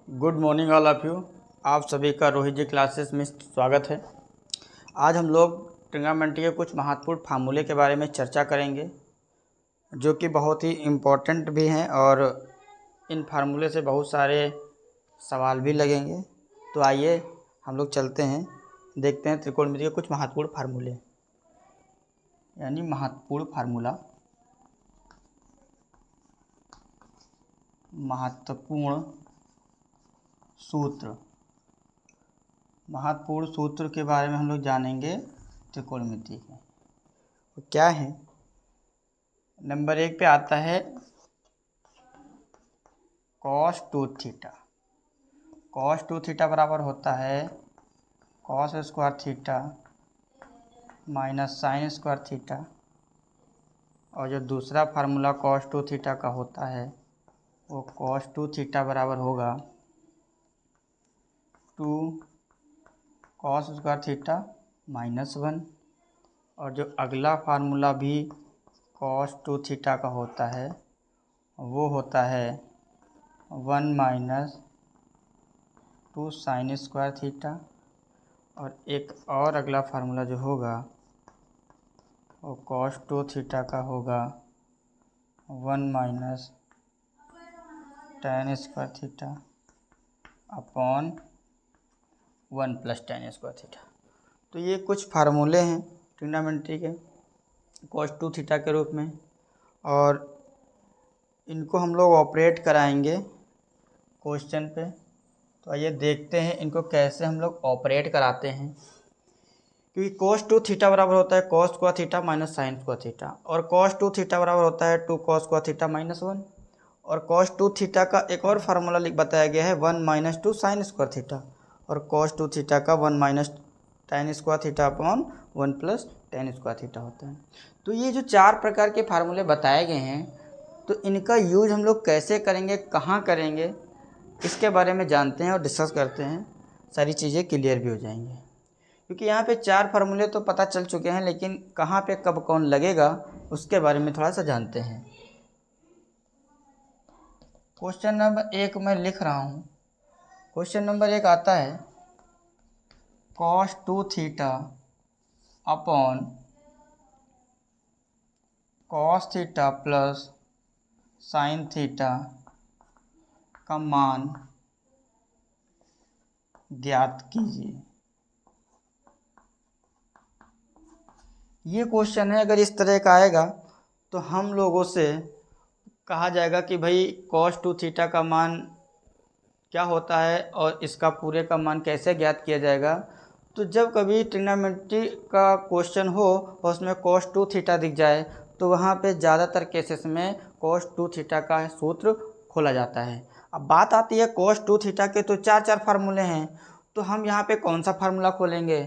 Good morning all of you. आप सभी का रोहित जी क्लासेस में स्वागत है। आज हम लोग ट्रिग्नोमेट्री के कुछ महत्वपूर्ण फार्मूले के बारे में चर्चा करेंगे जो कि बहुत ही इम्पोर्टेंट भी हैं और इन फार्मूले से बहुत सारे सवाल भी लगेंगे। तो आइए हम लोग चलते हैं, देखते हैं त्रिकोणमिति के कुछ महत्वपूर्ण फार्मूले, यानी महत्वपूर्ण फार्मूला, महत्वपूर्ण सूत्र के बारे में हम लोग जानेंगे त्रिकोणमिति के। तो क्या है? नंबर 1 पे आता है cos 2 थीटा। cos 2 थीटा बराबर होता है cos square theta minus sign square theta. और जो दूसरा फार्मूला cos 2 थीटा का होता है वो cos 2 थीटा बराबर होगा 2 cos स्क्वायर थीटा -1। और जो अगला फार्मूला भी cos 2 थीटा का होता है वो होता है 1 माइनस 2 साइन स्क्वायर थीटा। और एक और अगला फार्मूला जो होगा वो cos 2 थीटा का होगा 1 minus tan square theta upon 1 plus tan square theta. तो ये कुछ फार्मूले हैं ट्रिग्नोमेट्री के cos 2 थीटा के रूप में, और इनको हम लोग ऑपरेट कराएंगे क्वेश्चन पे। तो आइए देखते हैं इनको कैसे हम लोग ऑपरेट कराते हैं। क्योंकि cos 2 थीटा बराबर होता है cos square theta minus sign square theta, और cos 2 थीटा बराबर होता है 2 cos स्क्वायर थीटा -1। और cos 2 थीटा का एक और फार्मूला बताया गया है 1 माइनस 2 साइन स्क्वायर थीटा, और cos 2 थीटा का 1 minus tan square theta upon 1 plus tan square theta होता है। तो ये जो 4 प्रकार के फार्मूले बताए गए हैं, तो इनका यूज हम लोग कैसे करेंगे, कहाँ करेंगे, इसके बारे में जानते हैं और डिस्कस करते हैं। सारी चीज़ें क्लियर भी हो जाएंगी। क्योंकि यहाँ पे 4 फार्मूले तो पता चल चुके हैं, लेकिन कहाँ पे कब कौन लगेगा उसके बारे में थोड़ा सा जानते हैं। क्वेश्चन नंबर 1 मैं लिख रहा हूँ। क्वेश्चन नंबर 1 आता है cos 2 theta upon cos theta plus sine theta का मान ज्ञात कीजिए। ये क्वेश्चन है, अगर इस तरह का आएगा तो हम लोगों से कहा जाएगा कि भाई cos 2 थीटा का मान क्या होता है और इसका पूरे का मान कैसे ज्ञात किया जाएगा। तो जब कभी ट्रिग्नोमेट्री का क्वेश्चन हो और उसमें cos 2 थीटा दिख जाए तो वहाँ पे ज़्यादातर केसेस में cos 2 थीटा का सूत्र खोला जाता है। अब बात आती है cos 2 थीटा के तो 4 फार्मूले हैं, तो हम यहाँ पे कौन सा फार्मूला खोलेंगे?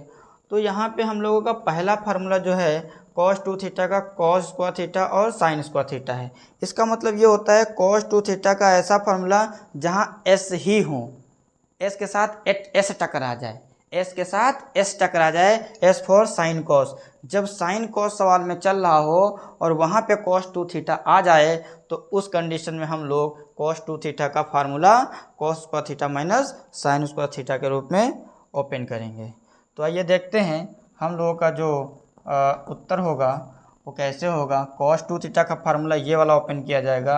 तो यहाँ पे हम लोगों का पहला फार्मूला जो है cos 2 थीटा का cos स्क्वायर थीटा और साइन स्क्वायर थीटा है। इसका मतलब ये होता है cos 2 थीटा का ऐसा फार्मूला जहाँ s ही हो, s के साथ s टकरा जाए, s के साथ s टकरा जाए, s फॉर साइन कॉस। जब साइन कॉस सवाल में चल रहा हो और वहाँ पे cos 2 थीटा आ जाए तो उस कंडीशन में हम लोग cos 2 थीटा का formula cos square theta minus sign square theta के रूप में ओपन करेंगे। तो आइए देखते हैं हम लोगों का जो उत्तर होगा वो कैसे होगा। cos 2 थीटा का फार्मूला ये वाला ओपन किया जाएगा,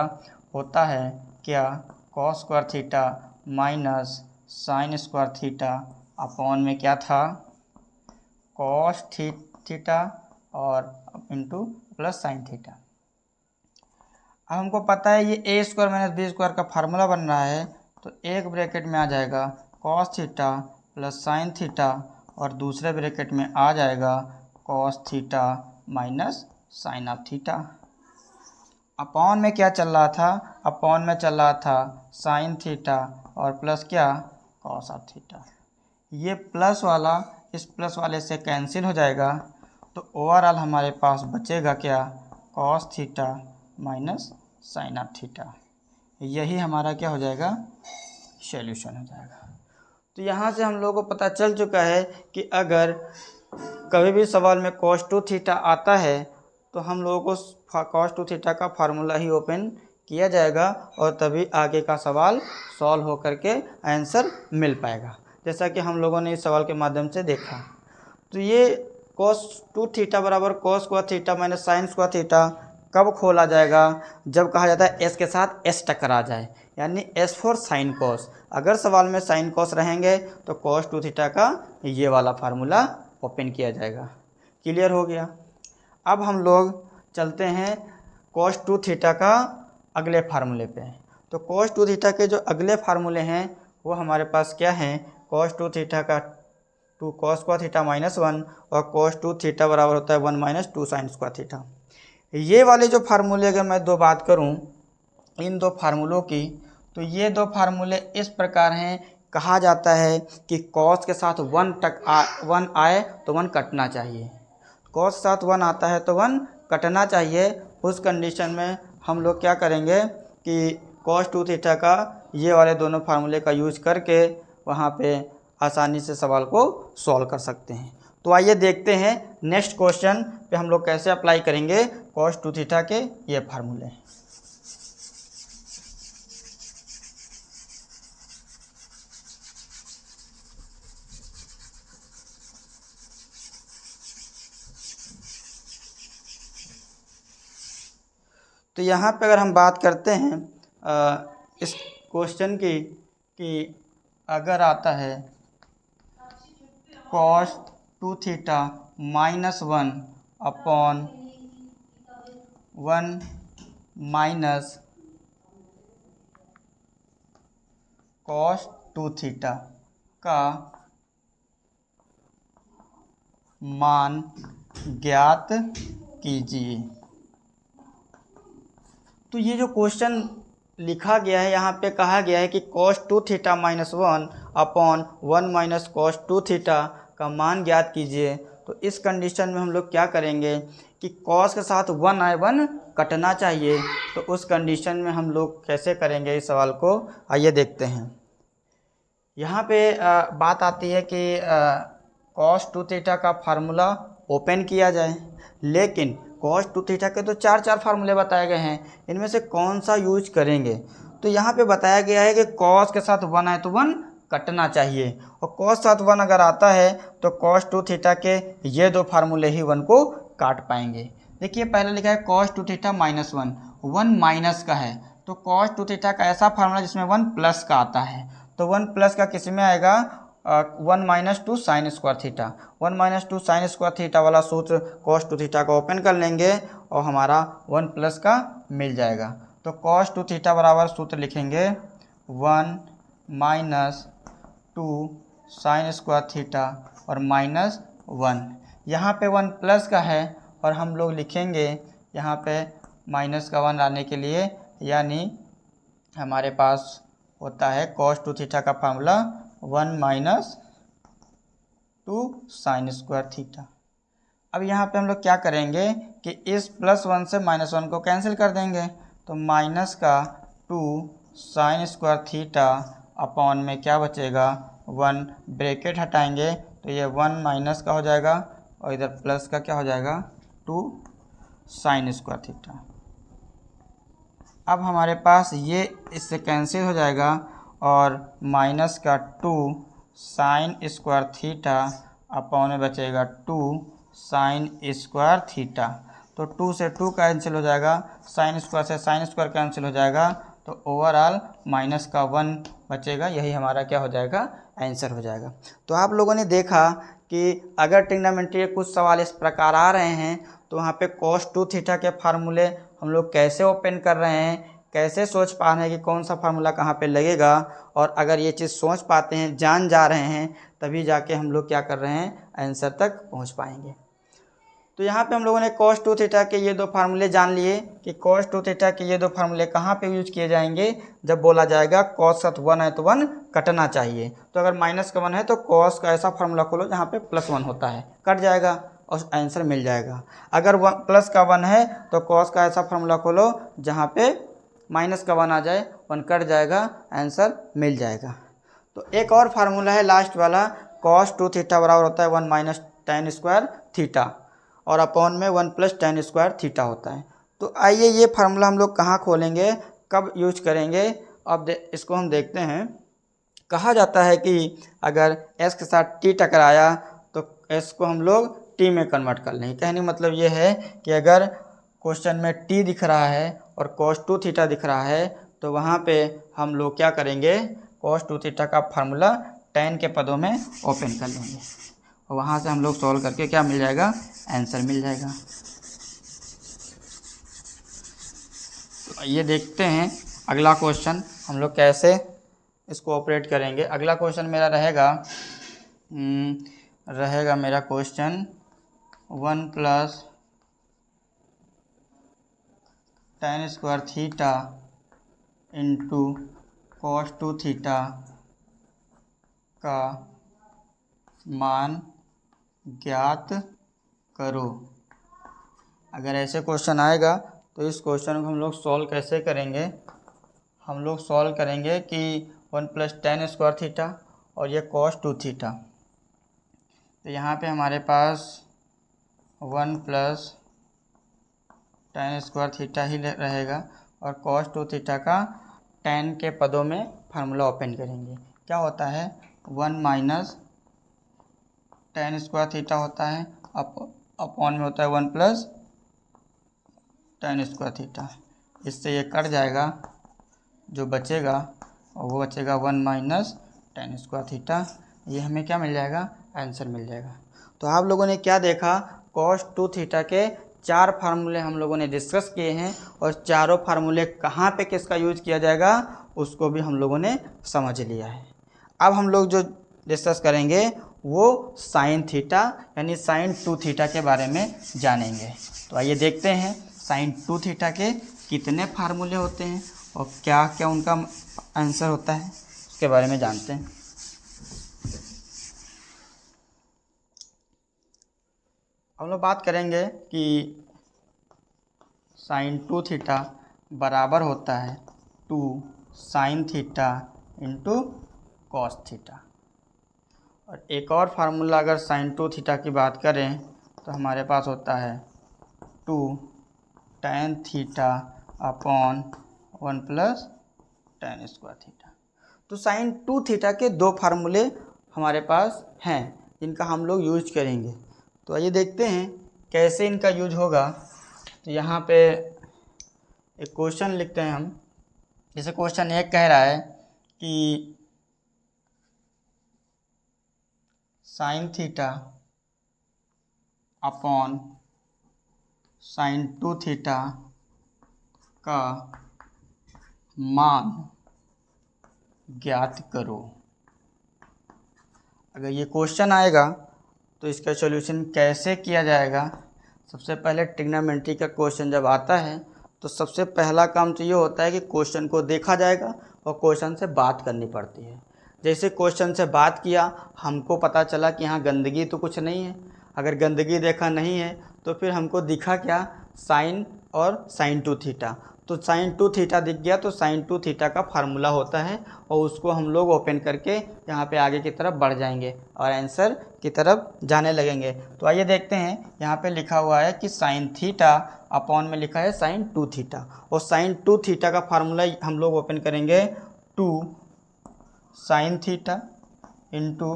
होता है क्या cos square theta minus sign square theta upon में क्या था cos थीटा और इंटू प्लस साइन थीटा। अब हमको पता है ये ए स्क्वायर माइनस बी स्क्वायर का फार्मूला बन रहा है, तो एक ब्रैकेट में आ जाएगा cos theta plus sine theta और दूसरे ब्रैकेट में आ जाएगा cos theta minus sine of theta. Upon में क्या चल रहा था? अपॉन में चल रहा था साइन थीटा और प्लस क्या cos ऑफ थीटा। ये प्लस वाला इस प्लस वाले से कैंसिल हो जाएगा, तो ओवरऑल हमारे पास बचेगा क्या cos theta minus sine of theta. यही हमारा क्या हो जाएगा, सॉल्यूशन हो जाएगा। तो यहाँ से हम लोगों को पता चल चुका है कि अगर कभी भी सवाल में cos 2 थीटा आता है तो हम लोगों को cos 2 थीटा का फार्मूला ही ओपन किया जाएगा और तभी आगे का सवाल सॉल्व हो करके आंसर मिल पाएगा, जैसा कि हम लोगों ने इस सवाल के माध्यम से देखा। तो ये cos 2 थीटा बराबर cos square theta minus sign square theta कब खोला जाएगा? जब कहा जाता है s के साथ s टकरा जाए, यानी s फॉर साइन कॉस। अगर सवाल में साइन कॉस रहेंगे तो cos 2 थीटा का ये वाला फार्मूला ओपन किया जाएगा। क्लियर हो गया। अब हम लोग चलते हैं cos 2 थीटा का अगले फार्मूले पे। तो cos 2 थीटा के जो अगले फार्मूले हैं वो हमारे पास क्या हैं? cos 2 थीटा का 2 cos स्क्वायर थीटा माइनस 1 और cos 2 थीटा बराबर होता है 1 माइनस 2 साइन स्क्वायर थीटा। ये वाले जो फार्मूले अगर मैं दो बात करूं इन दो फार्मूलों की, तो ये दो फार्मूले इस प्रकार हैं। कहा जाता है कि cos के साथ 1 आए तो 1 कटना चाहिए, cos के साथ 1 आता है तो 1 कटना चाहिए। उस कंडीशन में हम लोग क्या करेंगे कि cos 2 थीटा का ये वाले दोनों फार्मूले का यूज करके वहाँ पे आसानी से सवाल को सॉल्व कर सकते हैं। तो आइए देखते हैं नेक्स्ट क्वेश्चन पे हम लोग कैसे अप्लाई करेंगे cos 2 थीटा के ये फार्मूले। तो यहाँ पे अगर हम बात करते हैं इस क्वेश्चन की कि अगर आता है cos 2 theta minus 1 upon 1 minus cos 2 theta का मान ज्ञात कीजिए। तो ये जो क्वेश्चन लिखा गया है यहाँ पे कहा गया है कि cos 2 theta minus 1 upon 1 minus cos 2 theta का मान ज्ञात कीजिए। तो इस कंडीशन में हम लोग क्या करेंगे कि cos के साथ 1 आए 1 कटना चाहिए। तो उस कंडीशन में हम लोग कैसे करेंगे इस सवाल को, आइए देखते हैं। यहाँ पे बात आती है कि cos 2 थीटा का फार्मूला ओपन किया जाए, लेकिन cos 2 थीटा के तो चार फार्मूले बताए गए हैं, इनमें से कौन सा यूज करेंगे? तो यहाँ पे बताया गया है कि cos के साथ 1 आए तो 1 कटना चाहिए, और cos के साथ 1 अगर आता है तो cos 2 थीटा के ये दो फार्मूले ही 1 को काट पाएंगे। देखिए पहले लिखा है cos 2 थीटा माइनस 1 माइनस का है, तो cos 2 थीटा का ऐसा फार्मूला जिसमें 1 प्लस का आता है, तो 1 प्लस का किस में आएगा? 1 minus 2 sign square theta. 1 minus 2 sign square theta वाला सूत्र cos 2 थीटा का ओपन कर लेंगे और हमारा 1 प्लस का मिल जाएगा। तो cos 2 थीटा बराबर सूत्र लिखेंगे 1 माइनस 2 साइन स्क्वायर थीटा और माइनस 1। यहाँ पे 1 प्लस का है और हम लोग लिखेंगे यहाँ पे माइनस का 1 लाने के लिए, यानी हमारे पास होता है cos 2 थीटा का formula 1 minus 2 sign square theta. अब यहाँ पे हम लोग क्या करेंगे कि इस प्लस 1 से माइनस 1 को कैंसिल कर देंगे, तो माइनस का 2 साइन स्क्वायर थीटा अपॉन में क्या बचेगा 1, ब्रैकेट हटाएंगे तो ये 1 माइनस का हो जाएगा और इधर प्लस का क्या हो जाएगा 2 साइन स्क्वायर थीटा। अब हमारे पास ये इससे कैंसिल हो जाएगा और माइनस का 2 साइन स्क्वायर थीटा अपॉन में बचेगा 2 साइन स्क्वायर थीटा। तो 2 से 2 कैंसिल हो जाएगा, साइन स्क्वायर से साइन स्क्वायर कैंसिल हो जाएगा, तो ओवरऑल माइनस का 1 बचेगा। यही हमारा क्या हो जाएगा? आंसर हो जाएगा। तो आप लोगों ने देखा कि अगर ट्रिग्नोमेट्री के कुछ सवाल इस प्रकार आ रहे हैं तो वहाँ पे cos 2 थीटा के फार्मूले हम लोग कैसे ओपन कर रहे हैं, कैसे सोच पा रहे हैं कि कौन सा फार्मूला कहाँ पे लगेगा, और अगर ये चीज़ सोच पाते हैं, जान जा रहे हैं, तभी जाके हम लोग क्या कर रहे हैं, आंसर तक पहुँच पाएंगे। तो यहाँ पे हम लोगों ने cos 2 थीटा के ये दो फार्मूले जान लिए कि cos 2 थीटा के ये दो फार्मूले कहाँ पे यूज किए जाएंगे, जब बोला जाएगा cos साथ 1 है तो 1 कटना चाहिए। तो अगर माइनस का 1 है तो cos का ऐसा फार्मूला खोलो जहाँ पे प्लस 1 होता है, कट जाएगा और आंसर मिल जाएगा। अगर प्लस का 1 है तो cos का ऐसा फार्मूला खोलो जहाँ पे माइनस का 1 आ जाए, 1 कट जाएगा, आंसर मिल जाएगा। तो एक और फार्मूला है लास्ट वाला, cos 2 थीटा बराबर होता है 1 माइनस tan स्क्वायर थीटा और अपॉन में 1 प्लस tan स्क्वायर थीटा होता है। तो आइए ये फार्मूला हम लोग कहाँ खोलेंगे, कब यूज करेंगे, अब इसको हम देखते हैं। कहा जाता है कि अगर s के साथ t टकराया तो s को हम लोग t में कन्वर्ट कर लेंगे। कहने का मतलब ये है कि अगर क्वेश्चन में t दिख रहा है और cos 2 थीटा दिख रहा है तो वहाँ पे हम लोग क्या करेंगे, cos 2 थीटा का फार्मूला tan के पदों में ओपन कर लेंगे और वहाँ से हम लोग सॉल्व करके क्या मिल जाएगा, आंसर मिल जाएगा। तो ये देखते हैं अगला क्वेश्चन हम लोग कैसे इसको ऑपरेट करेंगे। अगला क्वेश्चन मेरा रहेगा मेरा question 1 plus tan square theta into cos 2 theta का मान ज्ञात करो। अगर ऐसे क्वेश्चन आएगा तो इस क्वेश्चन को हम लोग सॉल्व कैसे करेंगे, हम लोग सॉल्व करेंगे कि 1 प्लस tan स्क्वायर थीटा और ये cos 2 थीटा, तो यहाँ पे हमारे पास 1 प्लस tan स्क्वायर थीटा ही रहेगा और cos 2 थीटा का tan के पदों में फार्मूला ओपन करेंगे। क्या होता है, 1 माइनस tan स्क्वायर थीटा होता है अपॉन में होता है 1 प्लस tan स्क्वायर थीटा। इससे ये कट जाएगा, जो बचेगा और वो बचेगा 1 माइनस tan स्क्वायर थीटा। ये हमें क्या मिल जाएगा, आंसर मिल जाएगा। तो आप लोगों ने क्या देखा, cos 2 थीटा के 4 फार्मूले हम लोगों ने डिस्कस किए हैं और चारों फार्मूले कहाँ पे किसका यूज किया जाएगा उसको भी हम लोगों ने समझ लिया है। अब हम लोग जो डिस्कस करेंगे वो साइन थीटा यानी साइन 2 थीटा के बारे में जानेंगे। तो आइए देखते हैं साइन 2 थीटा के कितने फार्मूले होते हैं और क्या क्या उनका आंसर होता है, उसके बारे में जानते हैं। हम लोग बात करेंगे कि साइन 2 थीटा बराबर होता है 2 sine theta into cos theta. और एक और फार्मूला अगर साइन 2 थीटा की बात करें तो हमारे पास होता है 2 tan theta upon 1 plus tan square theta. तो साइन 2 थीटा के 2 फार्मूले हमारे पास हैं जिनका हम लोग यूज करेंगे। तो आइए देखते हैं कैसे इनका यूज होगा। तो यहाँ पे एक क्वेश्चन लिखते हैं हम। जैसे क्वेश्चन 1 कह रहा है कि sign theta upon sine 2 theta का मान ज्ञात करो। अगर ये क्वेश्चन आएगा तो इसका सॉल्यूशन कैसे किया जाएगा। सबसे पहले ट्रिग्नोमेट्री का क्वेश्चन जब आता है तो सबसे पहला काम तो ये होता है कि क्वेश्चन को देखा जाएगा और क्वेश्चन से बात करनी पड़ती है। जैसे क्वेश्चन से बात किया, हमको पता चला कि यहाँ गंदगी तो कुछ नहीं है। अगर गंदगी देखा नहीं है तो फिर हमको दिखा क्या, साइन और साइन 2 थीटा। तो साइन 2 थीटा दिख गया तो साइन 2 थीटा का फार्मूला होता है और उसको हम लोग ओपन करके यहाँ पे आगे की तरफ बढ़ जाएंगे और आंसर की तरफ जाने लगेंगे। तो आइए देखते हैं, यहाँ पे लिखा हुआ है कि साइन थीटा अपॉन में लिखा है साइन 2 थीटा और साइन 2 थीटा का फार्मूला हम लोग ओपन करेंगे 2 sine theta into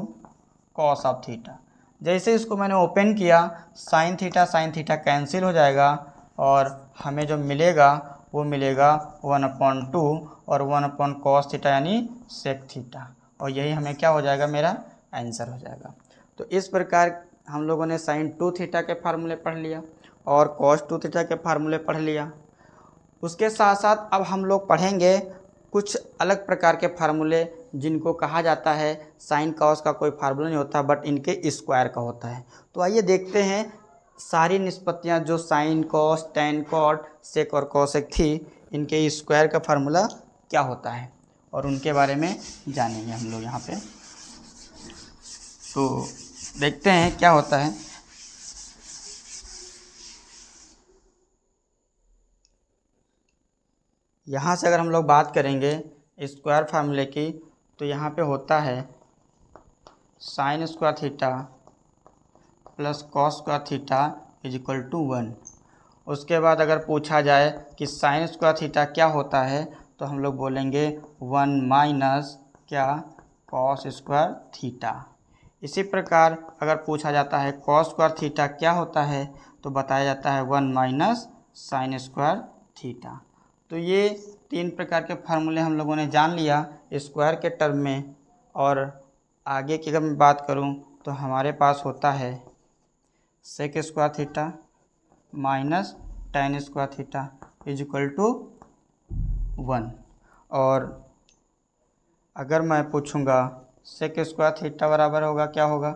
cos of theta. जैसे इसको मैंने ओपन किया, साइन थीटा कैंसिल हो जाएगा और हमें जो मिलेगा वो मिलेगा 1/2 और 1/cos थीटा यानी सेक थीटा, और यही हमें क्या हो जाएगा, मेरा आंसर हो जाएगा। तो इस प्रकार हम लोगों ने साइन 2 थीटा के फार्मूले पढ़ लिया और cos 2 थीटा के फार्मूले पढ़ लिया। उसके साथ साथ अब हम लोग पढ़ेंगे कुछ अलग प्रकार के फार्मूले जिनको कहा जाता है साइन कॉस का कोई फार्मूला नहीं होता बट इनके स्क्वायर का होता है। तो आइए देखते हैं सारी निष्पत्तियां जो sine cos tan cot sec और कॉसेक थी, इनके स्क्वायर का फार्मूला क्या होता है और उनके बारे में जानेंगे हम लोग यहाँ पे। तो देखते हैं क्या होता है। यहाँ से अगर हम लोग बात करेंगे स्क्वायर फार्मूले की तो यहाँ पे होता है sine square theta plus cos square theta is equal to 1। उसके बाद अगर पूछा जाए कि साइन स्क्वायर थीटा क्या होता है तो हम लोग बोलेंगे 1 माइनस क्या, कॉस स्क्वायर थीटा। इसी प्रकार अगर पूछा जाता है कॉस स्क्वायर थीटा क्या होता है, तो बताया जाता है 1 माइनस साइन स्क्वायर थीटा। तो ये 3 प्रकार के फार्मूले हम लोगों ने जान लिया स्क्वायर के टर्म में। और आगे की अगर मैं बात करूं तो हमारे पास होता है sec square theta minus tan square theta is equal to 1। और अगर मैं पूछूंगा सेक स्क्वायर थीटा बराबर होगा क्या होगा,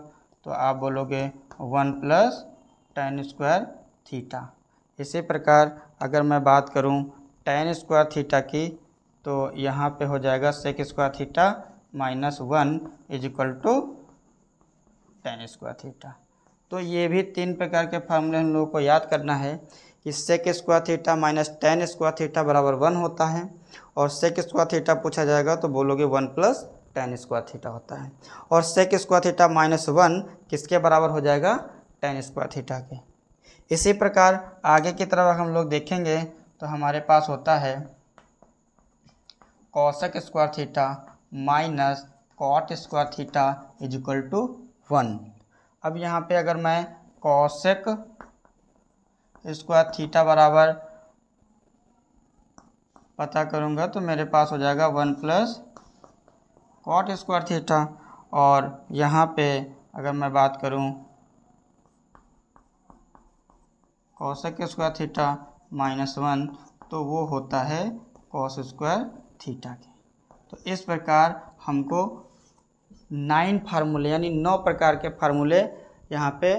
तो आप बोलोगे 1 प्लस टेन स्क्वायर थीटा। इसी प्रकार अगर मैं बात करूं टेन स्क्वायर थीटा की, तो यहाँ पे हो जाएगा sec square theta minus 1 is equal to tan square theta. तो ये भी 3 प्रकार के फार्मूले हम लोगों को याद करना है कि sec square theta minus tan square theta बराबर 1 होता है, और सेक स्क्वायर थीटा पूछा जाएगा तो बोलोगे 1 प्लस टेन स्क्वायर थीटा होता है, और सेक स्क्वायर थीटा माइनस 1 किसके बराबर हो जाएगा, टेन स्क्वायर थीटा के। इसी प्रकार आगे की तरफ हम लोग देखेंगे तो हमारे पास होता है cosec square theta minus cot square theta is equal to 1। अब यहाँ पे अगर मैं कॉसेक स्क्वायर थीटा बराबर पता करूँगा तो मेरे पास हो जाएगा 1 प्लस कॉट स्क्वायर थीटा। और यहाँ पे अगर मैं बात करूँ कॉसेक स्क्वायर थीटा माइनस 1, तो वो होता है कॉस स्क्वायर थीटा के। तो इस प्रकार हमको 9 फार्मूले यानी 9 प्रकार के फार्मूले यहाँ पे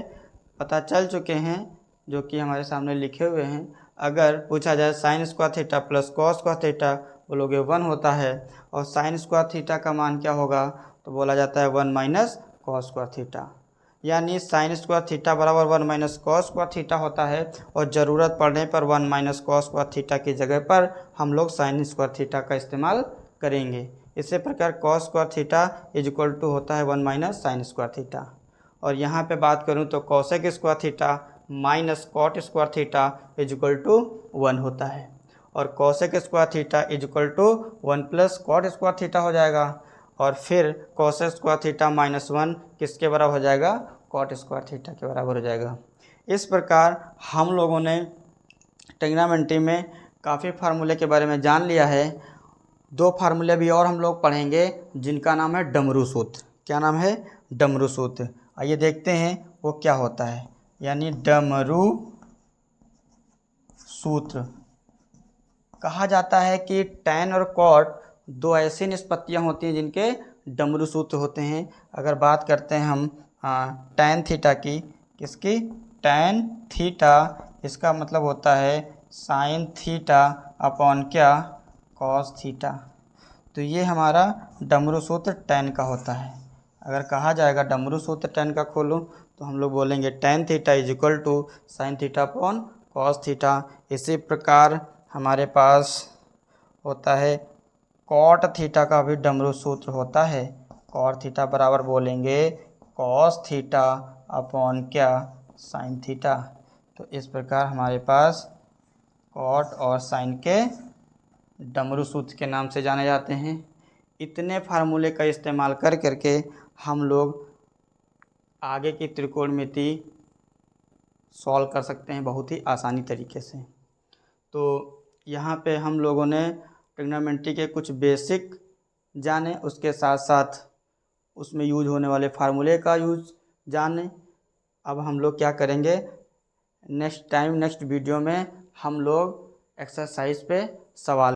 पता चल चुके हैं, जो कि हमारे सामने लिखे हुए हैं। अगर पूछा जाए sign square theta plus cos square theta, बोलोगे 1 होता है, और साइन स्क्वायर थीटा का मान क्या होगा, तो बोला जाता है 1 माइनस कॉस स्क्वायर थीटा। यानी साइन स्क्वायर थीटा बराबर 1 माइनस कॉस स्क्वायर थीटा होता है, और ज़रूरत पड़ने पर 1 माइनस कॉस स्क्वायर थीटा की जगह पर हम लोग साइन स्क्वायर थीटा का इस्तेमाल करेंगे। इसी प्रकार cos square theta is equal to होता है 1 माइनस साइन स्क्वायर थीटा। और यहाँ पे बात करूँ तो cosec square theta minus cot square theta is equal to 1 होता है, और cosec square theta is equal to 1 plus cot square theta हो जाएगा, और फिर कॉसेक स्क्वायर थीटा माइनस 1 किसके बराबर हो जाएगा, कॉट स्क्वायर थीटा के बराबर हो जाएगा। इस प्रकार हम लोगों ने ट्रिग्नोमेट्री में काफ़ी फार्मूले के बारे में जान लिया है। 2 फार्मूले भी और हम लोग पढ़ेंगे जिनका नाम है डमरू सूत्र। क्या नाम है, डमरू सूत्र। आइए देखते हैं वो क्या होता है। यानी डमरू सूत्र कहा जाता है कि टैन और कॉट 2 ऐसी निष्पत्तियां होती हैं जिनके डमरू सूत्र होते हैं। अगर बात करते हैं हम टैन थीटा की, किसकी, टैन थीटा, इसका मतलब होता है साइन थीटा अपॉन क्या, कॉस थीटा। तो ये हमारा डमरू सूत्र टैन का होता है। अगर कहा जाएगा डमरू सूत्र टैन का खोलो, तो हम लोग बोलेंगे tan theta is equal to sine theta upon cos theta. इसी प्रकार हमारे पास होता है कॉट थीटा का भी डमरू सूत्र होता है। कॉट थीटा बराबर बोलेंगे कॉस थीटा अपॉन क्या, साइन थीटा। तो इस प्रकार हमारे पास कॉट और साइन के डमरू सूत्र के नाम से जाने जाते हैं। इतने फार्मूले का इस्तेमाल कर करके हम लोग आगे की त्रिकोणमिति सॉल्व कर सकते हैं बहुत ही आसानी तरीके से। तो यहाँ पे हम लोगों ने ट्रिग्नोमेट्री के कुछ बेसिक जाने, उसके साथ साथ उसमें यूज होने वाले फार्मूले का यूज जाने। अब हम लोग क्या करेंगे, नेक्स्ट वीडियो में हम लोग एक्सरसाइज पे सवाल